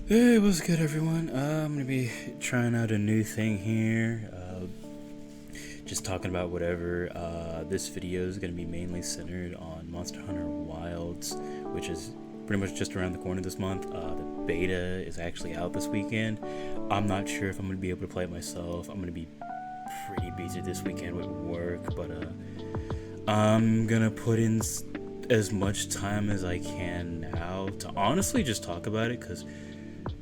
Hey, what's good, everyone? I'm gonna be trying out a new thing here. Just talking about whatever. This video is gonna be mainly centered on Monster Hunter Wilds, which is pretty much just around the corner this month. The beta is actually out this weekend. I'm not sure if I'm gonna be able to play it myself. I'm gonna be pretty busy this weekend with work, but I'm gonna put in as much time as I can now to honestly just talk about it, because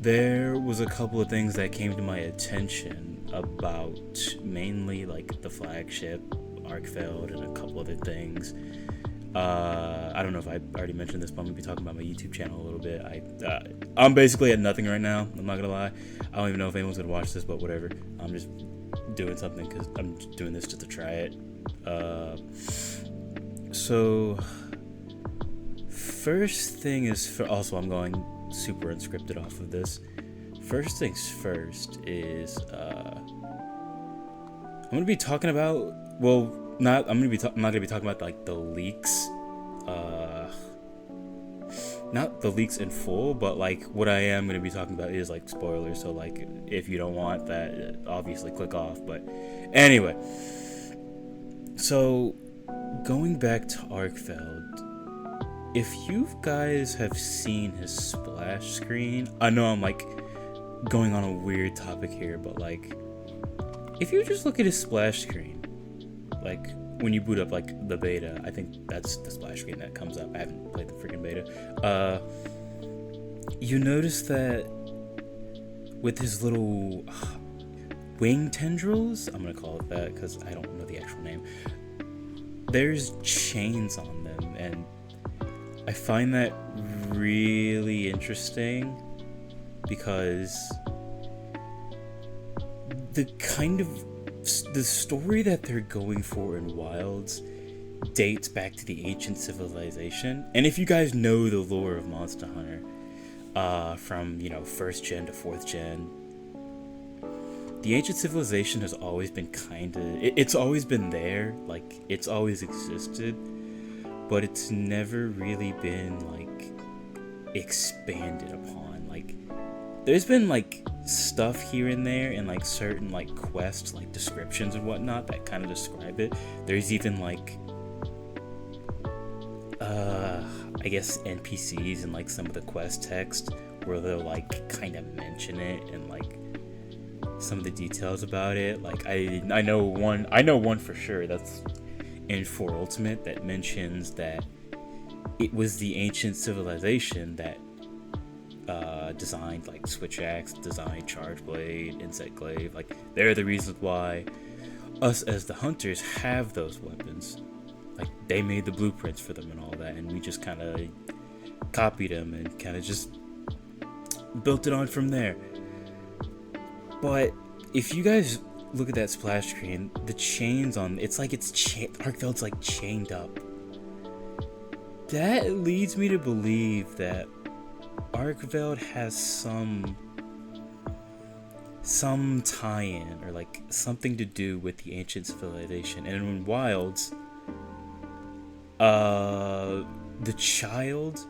there was a couple of things that came to my attention about mainly like the flagship, Arkfeld, and a couple other things. I don't know if I already mentioned this, but I'm gonna be talking about my YouTube channel a little bit. I'm basically at nothing right now. I'm not gonna lie. I don't even know if anyone's gonna watch this, but whatever. I'm just doing something because I'm just doing this just to try it. So first thing is, also I'm going super unscripted off of this. First things first is I'm gonna be talking about, not I'm not gonna be talking about like the leaks, not the leaks in full, but like what I am gonna be talking about is like spoilers. So like if you don't want that, obviously click off. But anyway, so going back to Arkfeld, if you guys have seen his splash screen, I know I'm like going on a weird topic here, but like if you just look at his splash screen, like when you boot up like the beta, I think that's the splash screen that comes up. I haven't played the freaking beta. You notice that with his little wing tendrils, I'm gonna call it that because I don't know the actual name, there's chains on them, and I find that really interesting because the story that they're going for in Wilds dates back to the ancient civilization. And if you guys know the lore of Monster Hunter, from, first gen to fourth gen, the ancient civilization has always been it's always been there, like it's always existed, but it's never really been like expanded upon. Like there's been like stuff here and there and like certain like quests, like descriptions and whatnot that kind of describe it. There's even like I guess NPCs and like some of the quest text where they'll like kind of mention it and like some of the details about it. Like I know one for sure, that's in 4 Ultimate, that mentions that it was the ancient civilization that designed like Switch Axe, designed Charge Blade, Insect Glaive. Like they're the reasons why us as the hunters have those weapons. Like they made the blueprints for them and all that, and we just kind of copied them and kind of just built it on from there. But if you guys look at that splash screen, the chains on Arkfeld's like chained up. That leads me to believe that Arkfeld has some tie-in or like something to do with the ancient civilization. And in Wilds, the child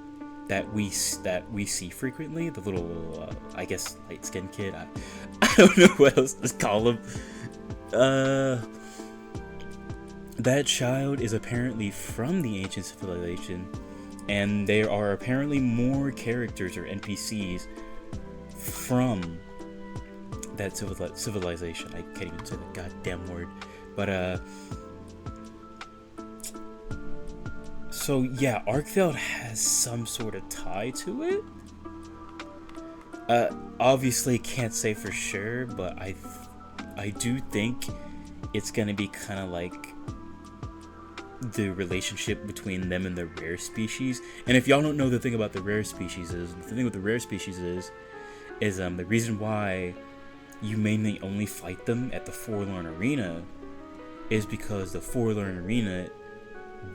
that we see frequently, the little I guess light-skinned kid, I don't know what else to call him. That child is apparently from the ancient civilization, and there are apparently more characters or NPCs from that civilization. I can't even say the goddamn word. But so yeah, Arkfeld has some sort of tie to it. Obviously can't say for sure, but I do think it's gonna be kind of like the relationship between them and the rare species. And if y'all don't know, the thing about the rare species is the reason why you mainly only fight them at the Forlorn Arena is because the Forlorn Arena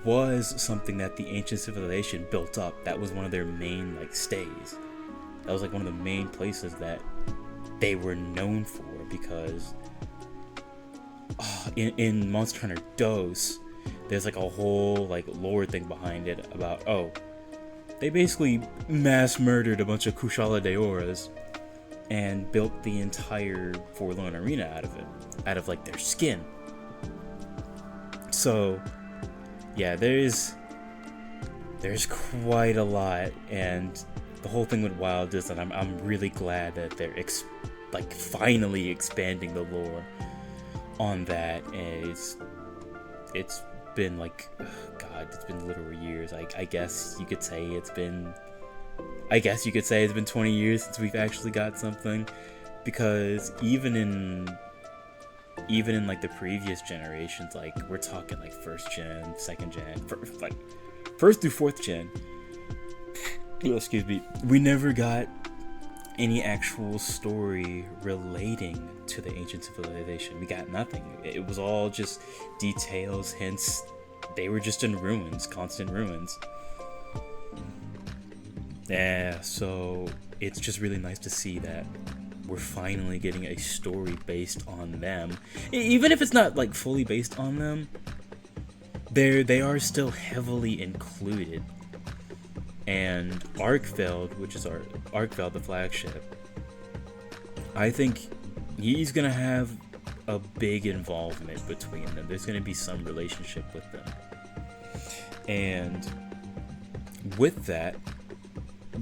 was something that the ancient civilization built up. That was one of their main like stays. That was like one of the main places that they were known for, because in Monster Hunter Dose, there's like a whole like lore thing behind it about they basically mass murdered a bunch of Kushala Daoras and built the entire Forlorn Arena out of it, out of like their skin. So yeah, there's quite a lot, and the whole thing with Wild is that I'm really glad that they're finally expanding the lore on that, and it's been like, oh God, it's been literal years. I guess you could say it's been 20 years since we've actually got something, because even in like the previous generations, like we're talking like first gen, second gen, first through fourth gen. Excuse me. We never got any actual story relating to the ancient civilization. We got nothing. It was all just details, hence they were just in ruins, constant ruins. Yeah, so it's just really nice to see that we're finally getting a story based on them. Even if it's not like fully based on them, they are still heavily included. And Arkfeld, which is Arkfeld, the flagship, I think he's gonna have a big involvement between them. There's gonna be some relationship with them. And with that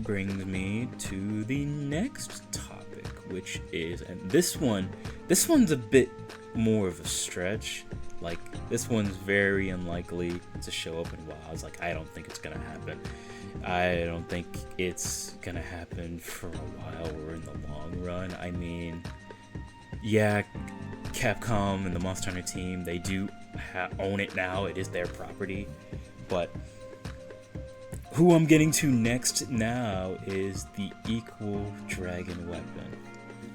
brings me to the next topic, which is, and this one's a bit more of a stretch. Like, this one's very unlikely to show up in WoWs. Like, I don't think it's gonna happen. I don't think it's gonna happen for a while or in the long run. I mean, yeah, Capcom and the Monster Hunter team, they do own it now. It is their property. But who I'm getting to next now is the Equal Dragon Weapon.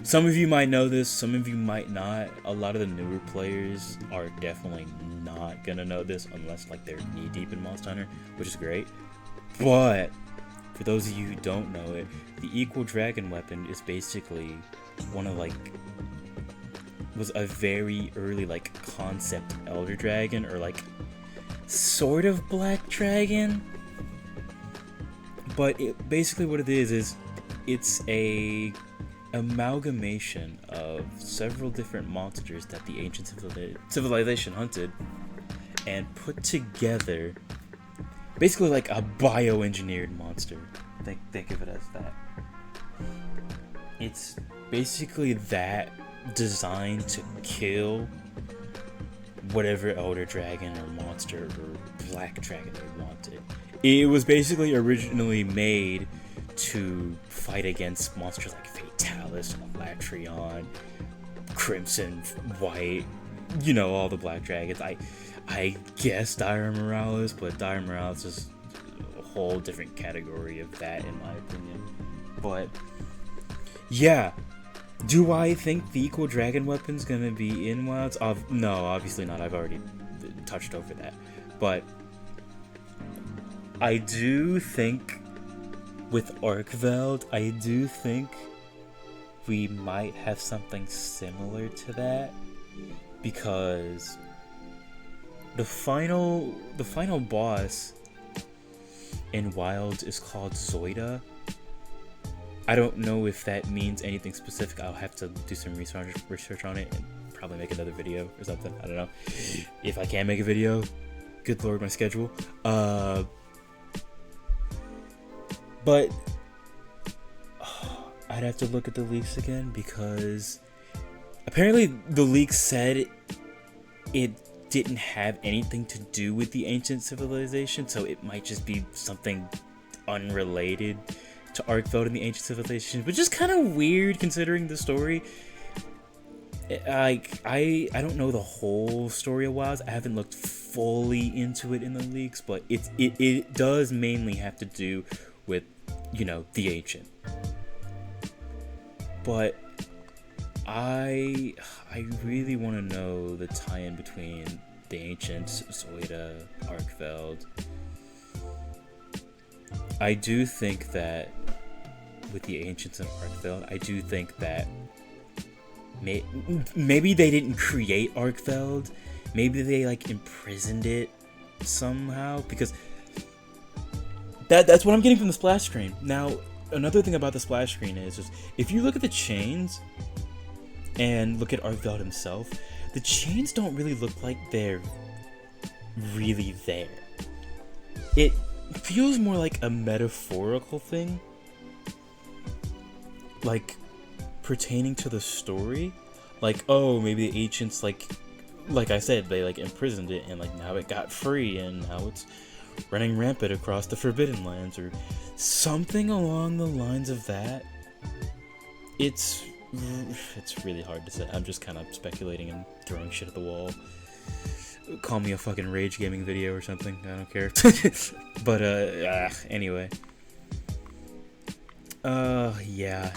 Some of you might know this, some of you might not. A lot of the newer players are definitely not gonna know this unless like they're knee deep in Monster Hunter, which is great. But for those of you who don't know it, the Equal Dragon Weapon is basically was a very early like concept Elder Dragon, or like sort of Black Dragon. But basically what it is it's a amalgamation of several different monsters that the ancient civilization hunted and put together, basically like a bioengineered monster. Think of it as that. It's basically that designed to kill whatever Elder Dragon or monster or Black Dragon they wanted. It was basically originally made to fight against monsters like Fatalis, Latreon, Crimson, White, all the Black Dragons. I guess Dire Morales, but Dire Morales is a whole different category of that in my opinion. But yeah, do I think the Equal Dragon Weapon's gonna be in Wilds? No, obviously not. I've already touched over that. But I do think with Arkveld, I do think we might have something similar to that, because the final boss in Wilds is called Zoida. I don't know if that means anything specific. I'll have to do some research on it and probably make another video or something. I don't know if I can make a video. Good lord, my schedule. But I'd have to look at the leaks again, because apparently the leaks said it didn't have anything to do with the ancient civilization, so it might just be something unrelated to Arkveld and the ancient civilization, which is kind of weird considering the story. Like, I don't know the whole story of WoWs. I haven't looked fully into it in the leaks, but it does mainly have to do with, the ancient. But I really want to know the tie-in between the ancients, Zoida, Arkveld. I do think that with the ancients and Arkveld, I do think that maybe they didn't create Arkveld. Maybe they like imprisoned it somehow, because that's what I'm getting from the splash screen. Now, another thing about the splash screen is just, if you look at the chains and look at Arkveld himself, the chains don't really look like they're really there. It feels more like a metaphorical thing, like pertaining to the story. Like, oh, maybe the ancients, like I said, they like imprisoned it, and like now it got free, and now it's running rampant across the Forbidden Lands, or something along the lines of that. It's really hard to say. I'm just kind of speculating and throwing shit at the wall. Call me a fucking rage gaming video or something. I don't care. But anyway. Yeah.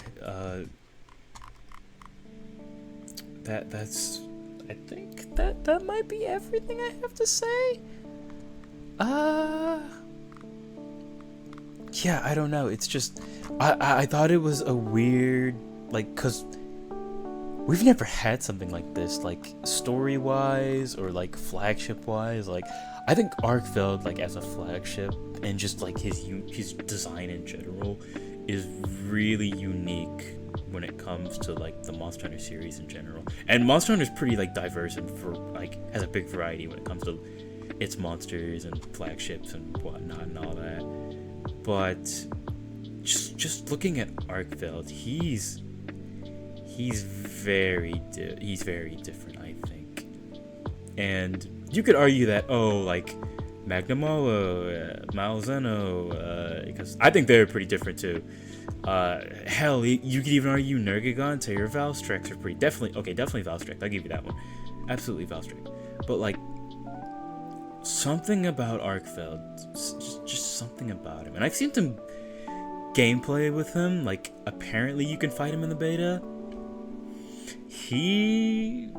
That's. I think that might be everything I have to say. Yeah, I don't know. It's just, I thought it was a weird, like, cause we've never had something like this, like story-wise or like flagship-wise. Like, I think Arkveld, like as a flagship, and just like his design in general, is really unique when it comes to like the Monster Hunter series in general. And Monster Hunter is pretty like diverse and for like has a big variety when it comes to its monsters and flagships and whatnot and all that. But just looking at Arkveld, he's very different, I think. And you could argue that, oh, like Magnamalo, Malzeno, because I think they're pretty different too. Hell, you could even argue Nergagon, Terra, Valstrax are pretty definitely Valstrax. I'll give you that one, absolutely Valstrax. But like something about Arkveld, just something about him, and I've seen some gameplay with him. Like apparently you can fight him in the beta. He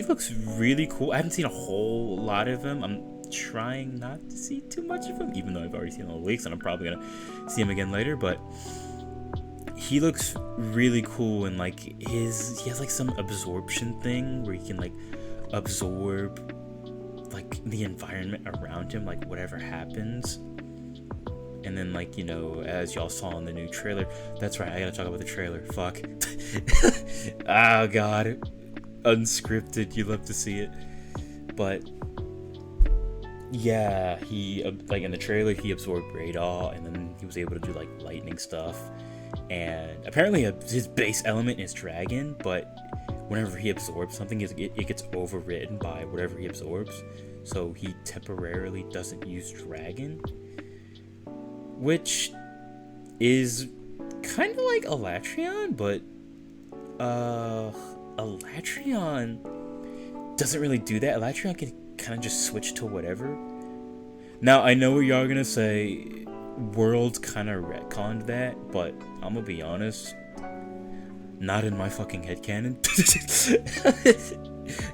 looks really cool. I haven't seen a whole lot of him. I'm trying not to see too much of him, even though I've already seen all the leaks and I'm probably gonna see him again later. But he looks really cool, and like he has like some absorption thing where he can like absorb like the environment around him, like whatever happens. And then, like, you know, as y'all saw in the new trailer, that's right, I gotta talk about the trailer. Fuck. Oh god, unscripted, you love to see it. But yeah, he like in the trailer he absorbed radar, and then he was able to do like lightning stuff. And apparently his base element is dragon, but whenever he absorbs something, it gets overridden by whatever he absorbs. So he temporarily doesn't use dragon, which is kind of like Elatrion, but Elatrion doesn't really do that. Elatrion can kind of just switch to whatever. Now, I know what y'all gonna say, Worlds kind of retconned that, but I'm gonna be honest, not in my fucking headcanon.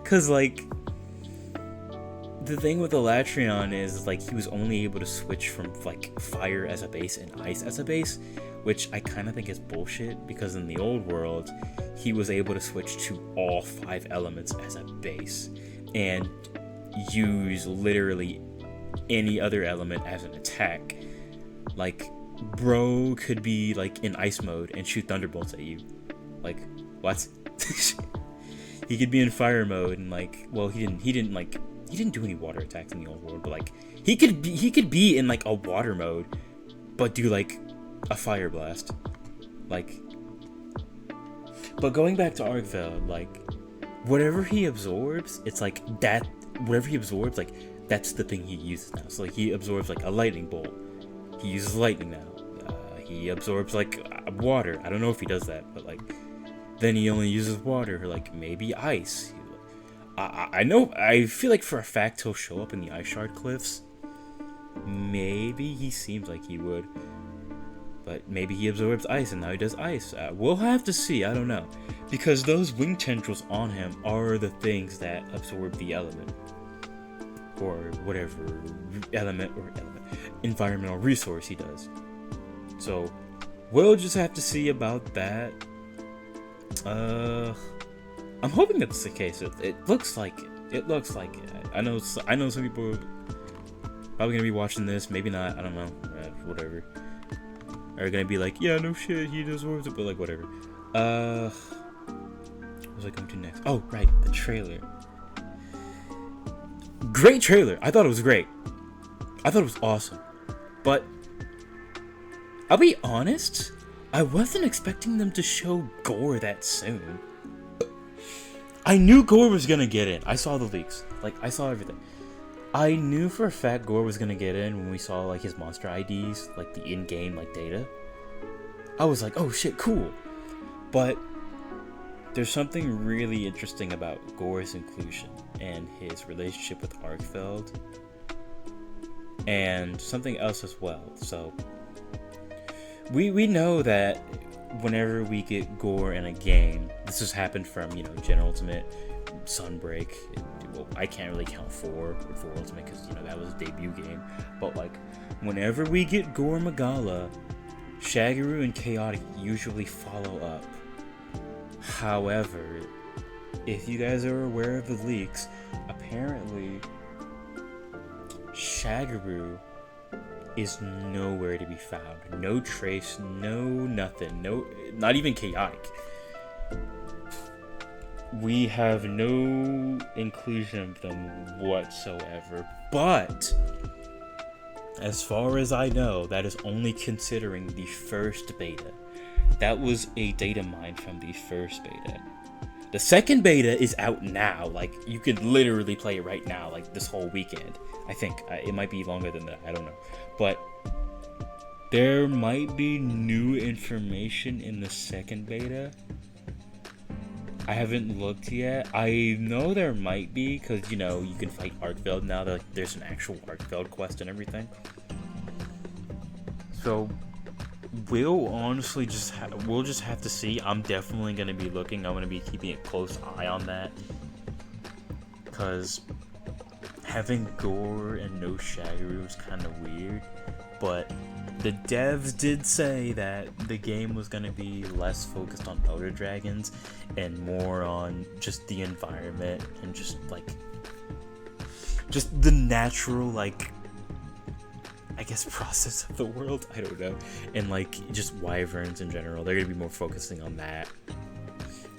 Cause like, the thing with Elatrion is like he was only able to switch from like fire as a base and ice as a base, which I kind of think is bullshit, because in the old world he was able to switch to all 5 elements as a base and use literally any other element as an attack. Like, bro could be like in ice mode and shoot thunderbolts at you. Like, what? He could be in fire mode and like, well, he didn't do any water attacks in the old world, but like he could be in like a water mode but do like a fire blast. Like, but going back to Arkveld, like whatever he absorbs, it's like that, whatever he absorbs, like that's the thing he uses now. So like he absorbs like a lightning bolt, he uses lightning now. He absorbs like water, I don't know if he does that, but like then he only uses water, or like maybe ice. I know, I feel like for a fact he'll show up in the Ice Shard Cliffs. Maybe, he seems like he would. But maybe he absorbs ice and now he does ice. We'll have to see, I don't know. Because those wing tendrils on him are the things that absorb the element. Or whatever environmental resource he does. So, we'll just have to see about that. I'm hoping that's the case. It looks like it. It looks like it. I know some people are probably gonna be watching this. Maybe not. I don't know. Whatever. are gonna be like, yeah, no shit, he deserves it, but like whatever. What was I going to next? Oh, right, the trailer. Great trailer. I thought it was great. I thought it was awesome. But I'll be honest, I wasn't expecting them to show Gore that soon. I knew Gore was gonna get in. I saw the leaks. Like, I saw everything. I knew for a fact Gore was gonna get in when we saw like his monster IDs, like the in-game like data. I was like, oh shit, cool. But there's something really interesting about Gore's inclusion and his relationship with Arkfeld, and something else as well. So we know that whenever we get Gore in a game, this has happened from, you know, Gen Ultimate, Sunbreak. Well, I can't really count 4 Ultimate because, you know, that was a debut game. But like, whenever we get Gore Magala, Shaggaroo and Chaotic usually follow up. However, if you guys are aware of the leaks, apparently Shaggaroo is nowhere to be found. No trace, no nothing, no, not even Chaotic. We have no inclusion of them whatsoever. But as far as I know, that is only considering the first beta. That was a data mine from the first beta. The second beta is out now. Like, you can literally play it right now, like this whole weekend. I think it might be longer than that. I don't know. But there might be new information in the second beta. I haven't looked yet. I know there might be, because, you know, you can fight Arkfeld now. There's an actual Arkfeld quest and everything. So we'll honestly just we'll just have to see. I'm definitely going to be looking. I'm going to be keeping a close eye on that, because having Gore and no Shaggaroo is kind of weird. But the devs did say that the game was going to be less focused on Elder Dragons and more on just the environment and just the natural, like, I guess, process of the world. I don't know. And like just wyverns in general. They're going to be more focusing on that.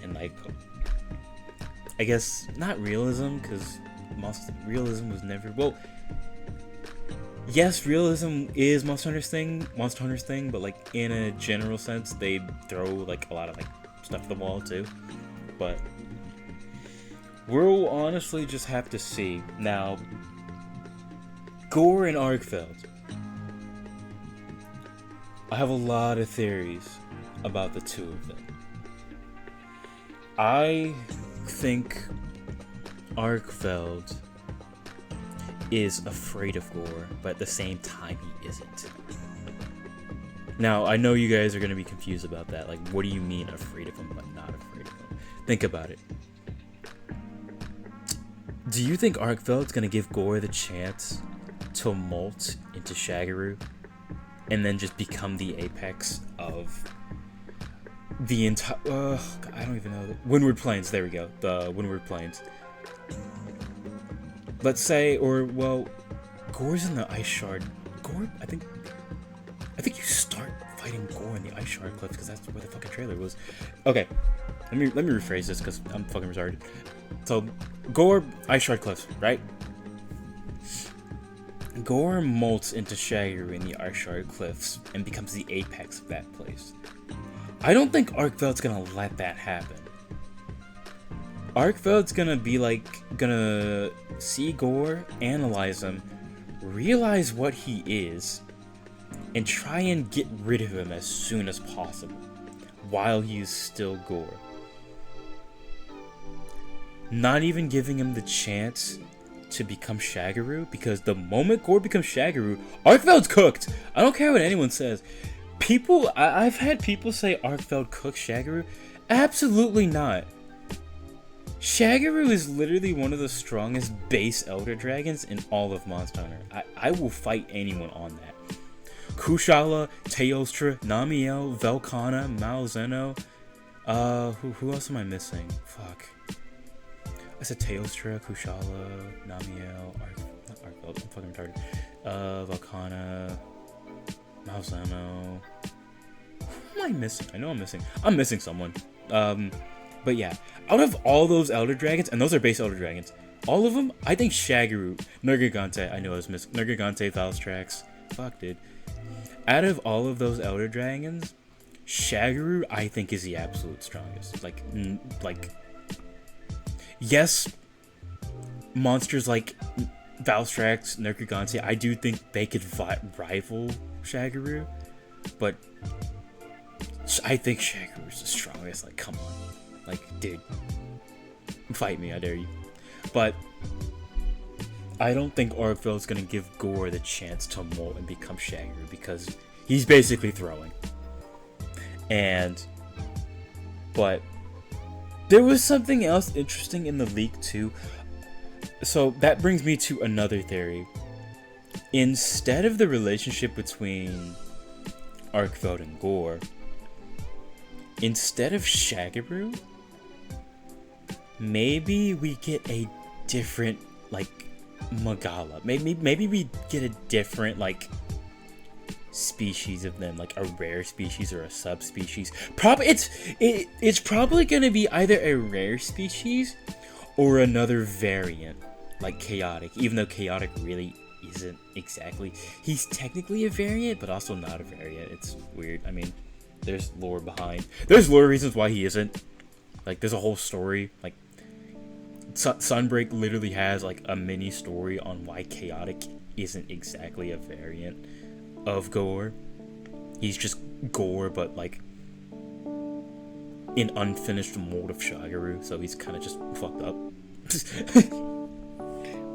And like, I guess not realism, because realism was never, well, yes, realism is Monster Hunter's thing, but like in a general sense, they throw like a lot of like stuff at the wall too. But we'll honestly just have to see. Now, Gore and Arkfeld. I have a lot of theories about the two of them. I think Arkfeld is afraid of Gore, but at the same time he isn't. Now, I know you guys are going to be confused about that. Like, what do you mean afraid of him but not afraid of him? Think about it. Do you think Arkfeld's going to give Gore the chance to molt into Shaggaroo and then just become the apex of the entire... I don't even know. Windward Plains, there we go. The Windward Plains. Let's say, or, well, Gore's in the Ice Shard. Gore, I think you start fighting Gore in the Ice Shard cliffs, because that's where the fucking trailer was. Okay, let me rephrase this, because I'm fucking retarded. So, Gore, Ice Shard cliffs, right? Gore molts into Shaggaroo in the Ice Shard cliffs and becomes the apex of that place. I don't think Arkfeld's gonna let that happen. Arkfeld's gonna see Gore, analyze him, realize what he is, and try and get rid of him as soon as possible, while he's still Gore. Not even giving him the chance to become Shaggaroo, because the moment Gore becomes Shaggaroo, Arkfeld's cooked! I don't care what anyone says. I've had people say Arkfeld cooks Shaggaroo. Absolutely not. Shaggaroo is literally one of the strongest base Elder Dragons in all of Monster Hunter. I will fight anyone on that. Kushala, Teostra, Namiel, Velkhana, Malzeno. Who else am I missing? Fuck. I said Teostra, Kushala, Namiel, I'm fucking retarded. Velkhana, Malzeno. I missing? I know I'm missing. I'm missing someone. But yeah, out of all those Elder Dragons, and those are base Elder Dragons, all of them, I think Shagaru, Nergigante, I know I was missing. Nergigante, Valstrax. Fuck, dude. Out of all of those Elder Dragons, Shagaru, I think, is the absolute strongest. Like, yes, monsters like Valstrax, Nergigante, I do think they could rival Shagaru, but I think Shagaru is the strongest. Like, come on. Like, dude, fight me, I dare you. But I don't think Orcville's gonna give Gore the chance to molt and become Shagaru because he's basically throwing. But there was something else interesting in the leak too. So that brings me to another theory. Instead of the relationship between Orcville and Gore, instead of Shagaru, maybe we get a different, like, Magala. Maybe we get a different, like, species of them, like a rare species or a subspecies. It's probably gonna be either a rare species or another variant, like Chaotic. Even though Chaotic really isn't exactly. He's technically a variant, but also not a variant. It's weird. I mean, there's lore behind. There's lore reasons why he isn't. Like, there's a whole story. Like, Sunbreak literally has like a mini story on why Chaotic isn't exactly a variant of Gore. He's just Gore, but like an unfinished mold of Shagaru, so he's kind of just fucked up.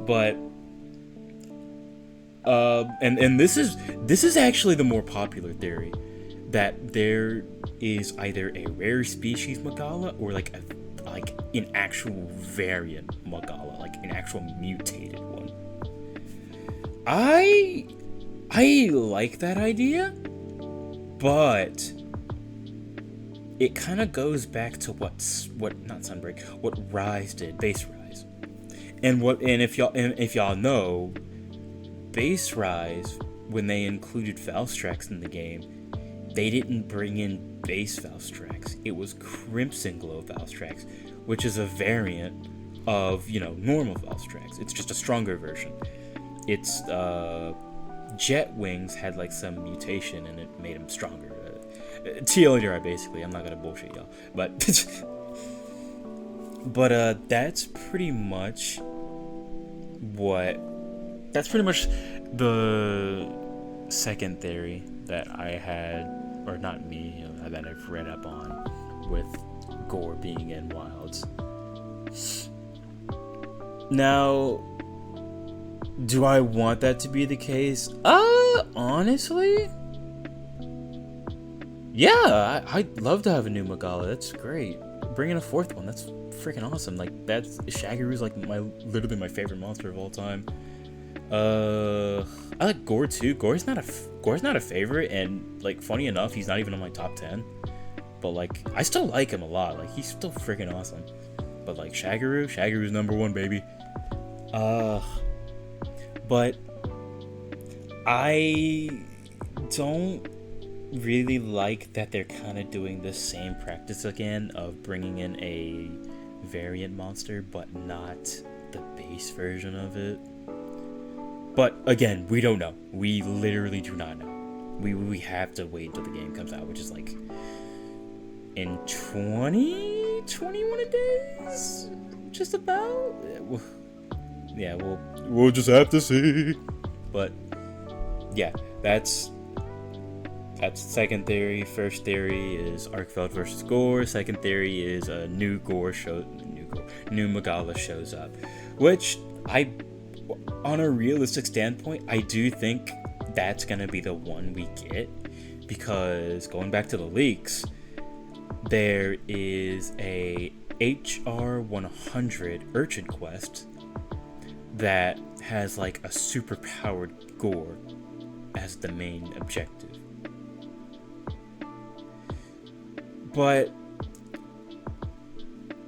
But and this is actually the more popular theory, that there is either a rare species Magala or like an actual variant Magala, like an actual mutated one. I like that idea, but it kind of goes back to what not Sunbreak, what Rise did, Base Rise, and if y'all know, Base Rise, when they included Valstrax in the game, they didn't bring in base Valstrax. It was Crimson Glow Valstrax, which is a variant of, normal Valstrax. It's just a stronger version. It's Jet Wings had like some mutation and it made him stronger. TLDR basically. I'm not gonna bullshit y'all, but that's pretty much the second theory that I had, or not me, that I've read up on with Gore being in Wilds. Now, do I want that to be the case? Honestly, yeah, I'd love to have a new Magala. That's great. Bring in a fourth one. That's freaking awesome. Like, Shagaru's like literally my favorite monster of all time. I like Gore too. Gore's not a favorite, and like, funny enough, he's not even on my top 10. But like, I still like him a lot. Like, he's still freaking awesome. But like, Shagaru's number one, baby. But I don't really like that they're kind of doing the same practice again of bringing in a variant monster, but not the base version of it. But again, we don't know. We literally do not know. We have to wait until the game comes out, which is like in 21 days, just about. Yeah, we'll just have to see. But yeah, that's second theory. First theory is Orcville versus Gore. Second theory is a new Magala shows up, which on a realistic standpoint, I do think that's gonna be the one we get, because going back to the leaks, there is a HR 100 Urchin quest that has like a super powered Gore as the main objective. But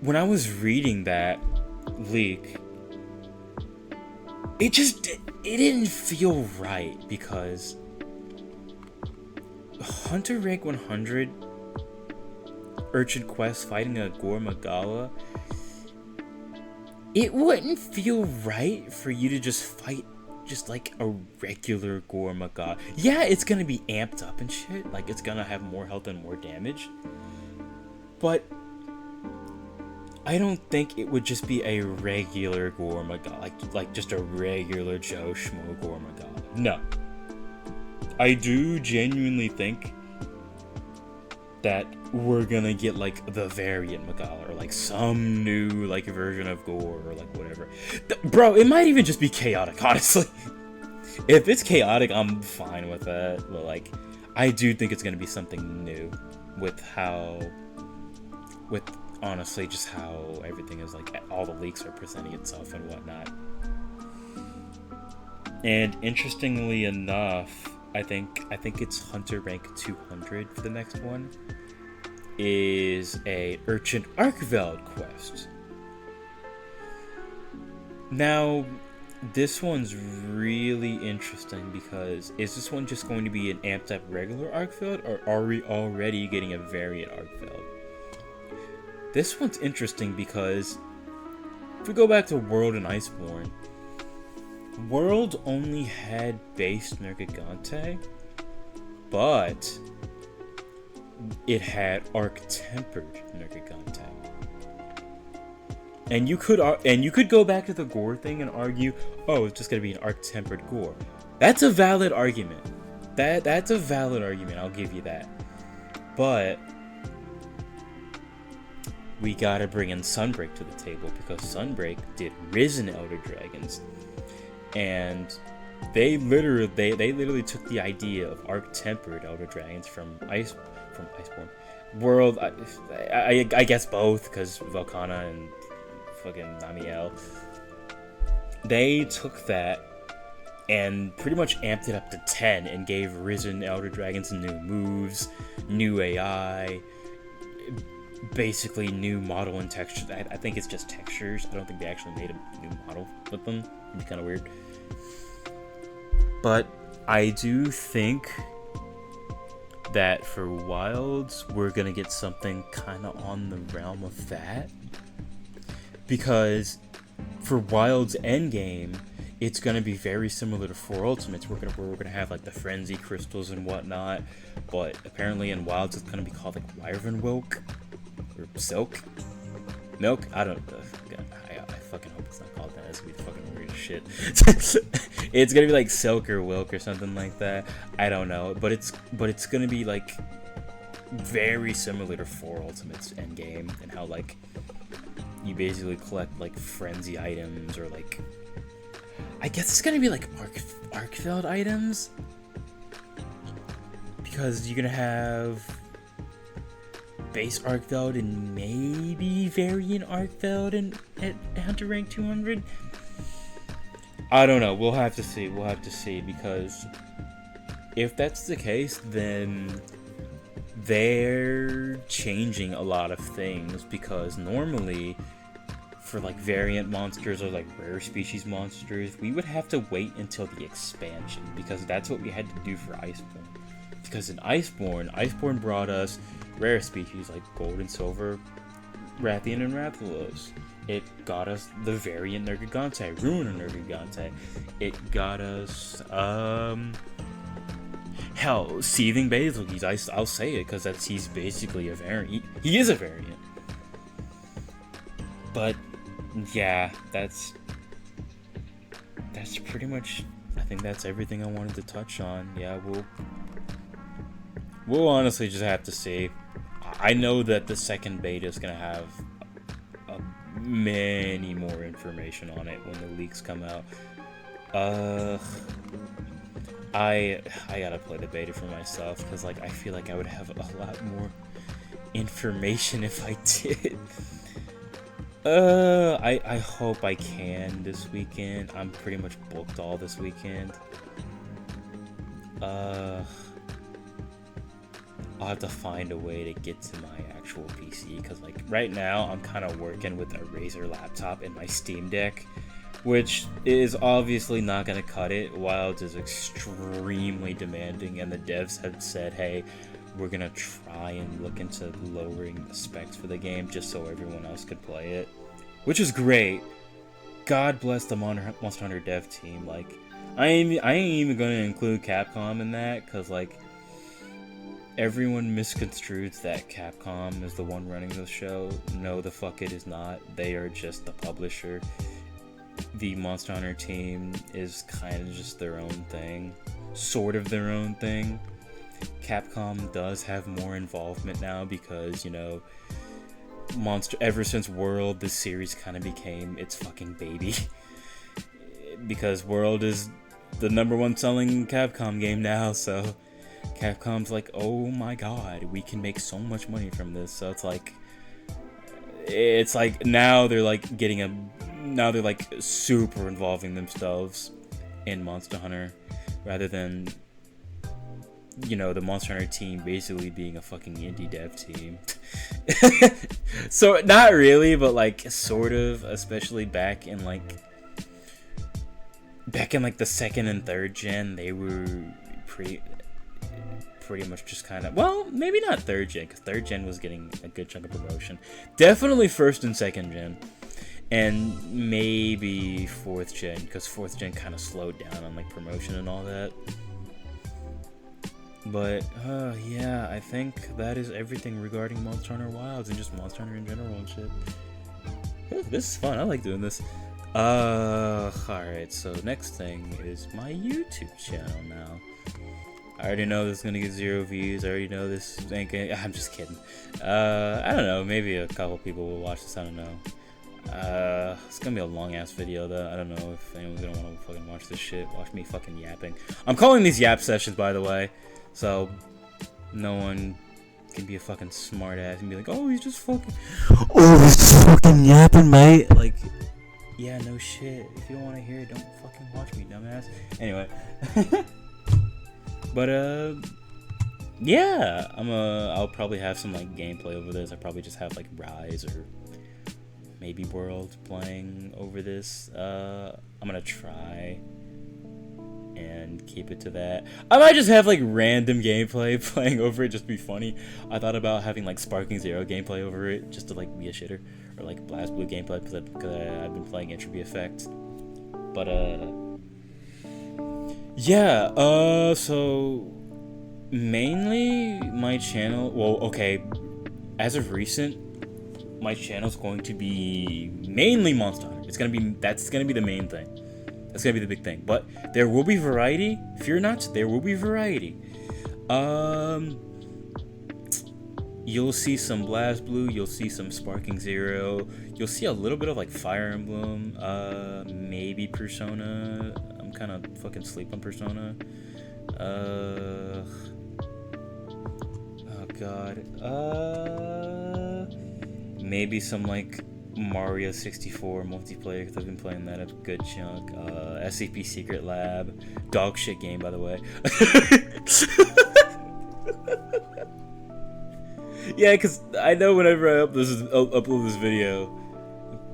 when I was reading that leak, it didn't feel right, because Hunter rank 100 Urchin Quest fighting a Gore Magala, it wouldn't feel right for you to just fight just like a regular Gore Magala. Yeah, it's gonna be amped up and shit, like it's gonna have more health and more damage, but I don't think it would just be a regular Gore Magala, like just a regular Joe Schmo Gore Magala. No. I do genuinely think that we're gonna get like the variant Magala, or like some new like version of Gore, or like whatever. Bro, it might even just be chaotic, honestly. If it's chaotic, I'm fine with that. But like, I do think it's gonna be something new with honestly just how everything is, like all the leaks are presenting itself and whatnot. And interestingly enough, I think it's Hunter rank 200 for the next one, is a Urchin Arkveld quest. Now, this one's really interesting because is this one just going to be an amped up regular Arkveld, or are we already getting a variant Arkveld? This one's interesting because if we go back to World and Iceborne, World only had base Nergigante, but it had Arc-tempered Nergigante. And you could go back to the Gore thing and argue, oh, it's just gonna be an Arc-tempered Gore. That's a valid argument. That's a valid argument, I'll give you that. But we gotta bring in Sunbreak to the table, because Sunbreak did Risen Elder Dragons. And they literally took the idea of Arc-tempered Elder Dragons from Iceborne. World, I guess both, because Velkhana and fucking Namiel. They took that and pretty much amped it up to 10 and gave Risen Elder Dragons new moves, new AI, basically new model and textures. I think it's just textures. I don't think they actually made a new model with them. It'd be kind of weird. But I do think that for Wilds, we're gonna get something kind of on the realm of that. Because for Wilds endgame, it's gonna be very similar to 4 Ultimates. We're gonna have like the Frenzy crystals and whatnot. But apparently in Wilds, it's gonna be called like Wyvern Wilk. Or Silk? Milk? I don't know. I fucking hope it's not called that. It's gonna be the fucking weirdest shit. It's gonna be like Silk or Wilk or something like that. I don't know. But it's gonna be like very similar to 4 Ultimates endgame, and how like you basically collect like frenzy items, or like I guess it's gonna be like Arkveld items, because you're gonna have base Arkveld and maybe variant Arkveld at Hunter rank 200. I don't know. We'll have to see. Because if that's the case, then they're changing a lot of things, because normally for like variant monsters or like rare species monsters, we would have to wait until the expansion, because that's what we had to do for Iceborne. Because in Iceborne brought us rare species like Gold and Silver, Rathian and Rathalos. It got us the variant Nergigante, Ruin Nergigante. It got us hell, Seething Basilgeuse. I'll say it because he's basically a variant. He is a variant. But yeah, that's pretty much, I think that's everything I wanted to touch on. Yeah, we'll honestly just have to see. I know that the second beta is gonna have many more information on it when the leaks come out. I gotta play the beta for myself, because like I feel like I would have a lot more information if I did. I hope I can this weekend. I'm pretty much booked all this weekend. I'll have to find a way to get to my actual PC, because like right now I'm kind of working with a Razer laptop and my Steam Deck, which is obviously not going to cut it. Wilds is extremely demanding, and the devs have said, hey, we're gonna try and look into lowering the specs for the game just so everyone else could play it, which is great. God bless the Monster Hunter dev team. Like, I ain't even gonna include Capcom in that, cause like everyone misconstrues that Capcom is the one running the show. No, the fuck it is not. They are just the publisher. The Monster Hunter team is kind of just their own thing, sort of their own thing. Capcom does have more involvement now because, you know, ever since World, this series kind of became its fucking baby. Because World is the #1 selling Capcom game now, so Capcom's like, oh my god, we can make so much money from this. So it's like now they're like now they're like super involving themselves in Monster Hunter, rather than, you know, the Monster Hunter team basically being a fucking indie dev team. So not really, but like sort of, especially back in like the 2nd and 3rd gen, they were pretty much just kind of, well, maybe not 3rd gen, because 3rd gen was getting a good chunk of promotion. Definitely 1st and 2nd gen, and maybe 4th gen, because 4th gen kind of slowed down on like promotion and all that. But yeah, I think that is everything regarding Monster Hunter Wilds and just Monster Hunter in general and shit. This is fun. I like doing this. Alright, so next thing is my YouTube channel now. I already know this is gonna get 0 views. I already know this ain't gonna... I'm just kidding. I don't know. Maybe a couple people will watch this. I don't know. It's gonna be a long-ass video, though. I don't know if anyone's gonna want to fucking watch this shit. Watch me fucking yapping. I'm calling these yap sessions, by the way. So, no one can be a fucking smartass and be like, oh, he's just fucking... Oh, he's just fucking yapping, mate. Like, yeah, no shit. If you don't want to hear it, don't fucking watch me, dumbass. Anyway. But, yeah. I'll probably have some, like, gameplay over this. I'll probably just have, like, Rise or maybe World playing over this. I'm gonna try and keep it to that. I might just have like random gameplay playing over it just to be funny. I thought about having like Sparking Zero gameplay over it just to like be a shitter, or like Blast Blue gameplay because I've been playing Entropy Effect. But yeah, so mainly my channel, well, okay, as of recent, my channel's going to be mainly Monster Hunter. That's gonna be the main thing. That's gonna be the big thing. But there will be variety. Fear not, there will be variety. You'll see some Blast Blue, you'll see some Sparking Zero, you'll see a little bit of like Fire Emblem, maybe Persona. I'm kind of fucking sleep on Persona. Oh god. Maybe some like Mario 64 multiplayer, because I've been playing that a good chunk. SCP Secret Lab, dog shit game, by the way. Yeah, because I know whenever I upload this video,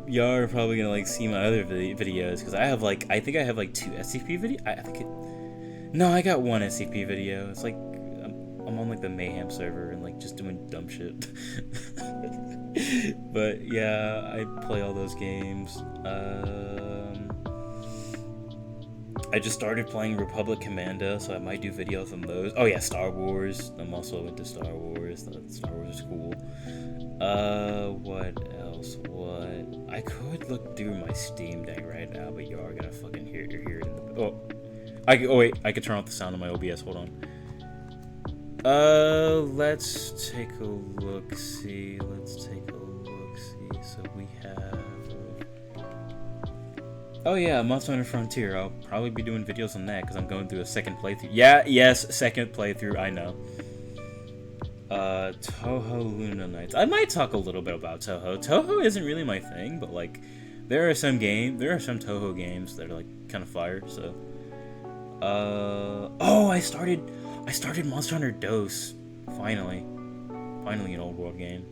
y'all are probably gonna like see my other videos, because I think I have like 2 SCP videos. No, I got 1 SCP video. It's like I'm on like the Mayhem server and like just doing dumb shit. But yeah, I play all those games. I just started playing Republic Commando, so I might do videos on those. Oh yeah, Star Wars. I'm also into Star Wars. Star Wars is cool. What else? What? I could look through my Steam Deck right now, but you are gonna fucking hear it in the... Oh, wait, I could turn off the sound of my OBS. Hold on. Let's take a look. See. So we have... Oh yeah, Monster Hunter Frontier. I'll probably be doing videos on that because I'm going through a second playthrough. Yes, second playthrough. I know. Touhou Luna Nights. I might talk a little bit about Touhou. Touhou isn't really my thing, but like, there are some Touhou games that are like kind of fire. So, oh, I started Monster Hunter Dose. Finally an old world game.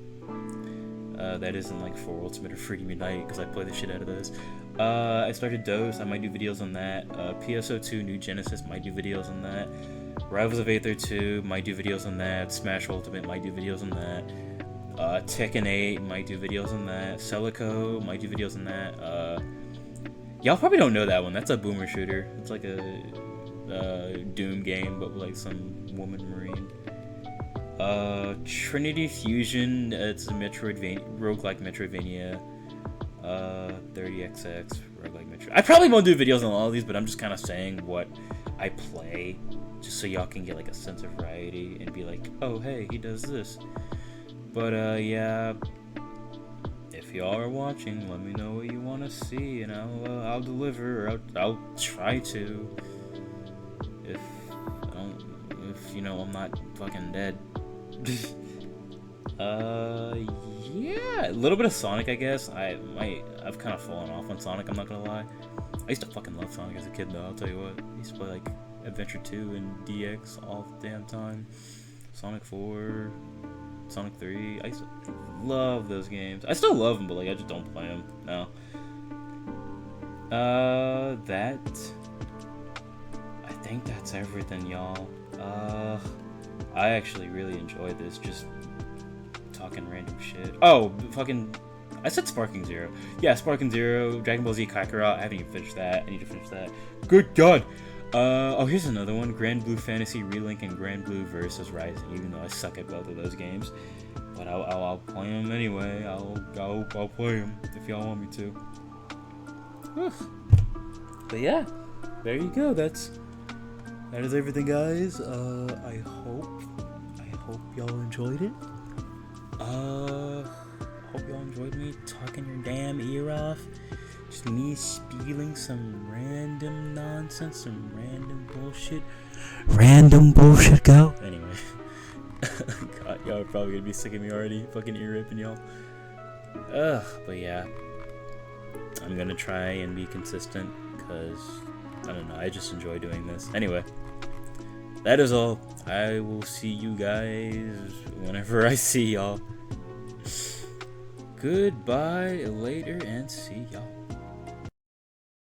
That isn't like 4 Ultimate or Freaking Unite, because I play the shit out of those. I started Dose. I might do videos on that. PSO2 New Genesis, might do videos on that. Rivals of Aether 2, might do videos on that. Smash Ultimate, might do videos on that. Tekken 8, might do videos on that. Celico, might do videos on that. Y'all probably don't know that one. That's a boomer shooter. It's like a Doom game, but with like some woman marine. Trinity Fusion, it's a roguelike Metroidvania. 30XX, roguelike Metro. I probably won't do videos on all of these, but I'm just kind of saying what I play, just so y'all can get like a sense of variety and be like, oh hey, he does this. But yeah, if y'all are watching, let me know what you want to see, and I'll deliver, or I'll try to. If you know I'm not fucking dead. Yeah, a little bit of Sonic, I guess. I've kind of fallen off on Sonic, I'm not gonna lie. I used to fucking love Sonic as a kid, though, I'll tell you what. I used to play like Adventure 2 and DX all the damn time. Sonic 4, Sonic 3. I used to love those games. I still love them, but like I just don't play them now. I think that's everything, y'all. I actually really enjoyed this, just talking random shit. Oh, fucking, I said Sparking Zero. Yeah, Sparking Zero, Dragon Ball Z Kakarot. I haven't even finished that. I need to finish that. Good God. Oh, here's another one. Grand Blue Fantasy Relink and Grand Blue versus Rising. Even though I suck at both of those games, but I'll play them anyway. I'll play them if y'all want me to. Whew. But yeah, there you go. That is everything, guys. I hope y'all enjoyed it. Hope y'all enjoyed me talking your damn ear off. Just me spewing some random nonsense, some random bullshit. Random bullshit, go. Anyway. God, y'all are probably gonna be sick of me already. Fucking ear ripping y'all. But yeah. I'm gonna try and be consistent, because I don't know, I just enjoy doing this. Anyway. That is all. I will see you guys whenever I see y'all. Goodbye, later, and see y'all.